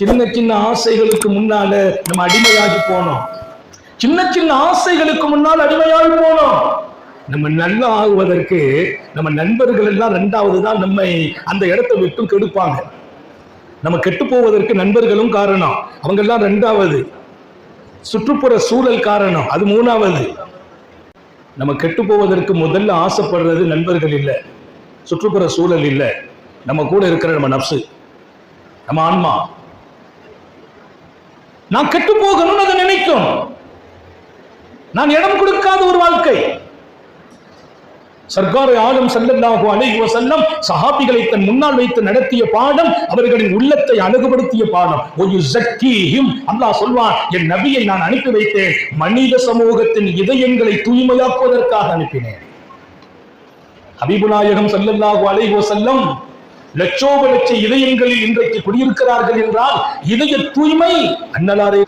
சின்ன சின்ன ஆசைகளுக்கு முன்னால நம்ம அடிமையாகி போனோம். சின்ன சின்ன ஆசைகளுக்கு முன்னால் அடிமையாகி போனோம். நம்ம நல்லா ஆகுவதற்கு நம்ம நண்பர்கள் எல்லாம் ரெண்டாவது தான் நம்மை அந்த இடத்தை விட்டு கெடுப்பாங்க. நம்ம கெட்டு போவதற்கு நண்பர்களும் காரணம், அவங்க எல்லாம் ரெண்டாவது. சுற்றுப்புற சூழல் காரணம், அது மூணாவது. நம்ம கெட்டு போவதற்கு முதல்ல ஆசைப்படுறது நண்பர்கள் இல்லை, சுற்றுப்புற சூழல் இல்லை, நம்ம கூட இருக்கிற நம்ம நப்சு, நம்ம ஆன்மா. நான் கெட்டு போகணும்னு அதை நினைக்கும். நான் இடம் கொடுக்காத ஒரு வாழ்க்கை. சர்க்கார் ஆலம் ஸல்லல்லாஹு அலைஹி வஸல்லம் சஹாபிகளை தன் முன்னால் வைத்து நடத்திய பாடம், அவர்களின் உள்ளத்தை அழகுபடுத்திய பாடம். அல்லாஹ் சொல்வான், என் நபியை நான் அனுப்பி வைத்தேன், மனித சமூகத்தின் இதயங்களை தூய்மையாக்குவதற்காக அனுப்பினேன். ஹபீபு நாயகம் ஸல்லல்லாஹு அலைஹி வஸல்லம் லட்சோப லட்ச இதயங்களில் இன்றைக்கு குடியிருக்கிறார்கள் என்றால் இதய தூய்மை அன்னலாரே.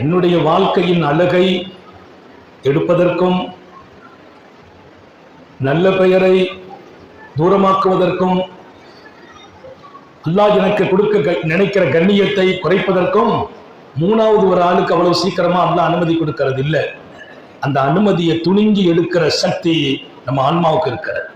என்னுடைய வாழ்க்கையின் அழகை எடுப்பதற்கும் நல்ல பெயரை தூரமாக்குவதற்கும் அல்லாஹ் எனக்கு கொடுக்க நினைக்கிற கண்ணியத்தை குறைப்பதற்கும் மூணாவது ஒரு ஆளுக்கு அவ்வளவு சீக்கிரமா அல்லாஹ் அனுமதி கொடுக்கிறது இல்லை. அந்த அனுமதியை துணிஞ்சு எடுக்கிற சக்தி நம்ம ஆன்மாவுக்கு இருக்கிறது.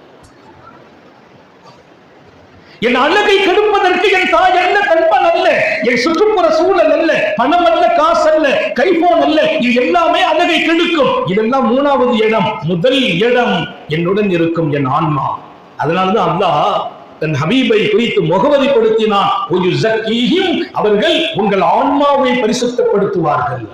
என் அழகை கெடுப்பதற்கு என் தாய் அல்ல, கல்பன் அல்ல, என் சுற்றுப்புற சூழல் அல்ல, பணம் அல்ல, காசு அல்ல, கைபோன் அல்ல, இது எல்லாமே அழகை கெடுக்கும். இதெல்லாம் மூணாவது இடம். முதல் இடம் என்னுடன் இருக்கும் என் ஆன்மா. அதனாலதான் அல்லாஹ் தன் ஹபீபை குறித்து முகவரிப்படுத்தினான், அவர்கள் உங்கள் ஆன்மாவை பரிசுத்தப்படுத்துவார்கள்.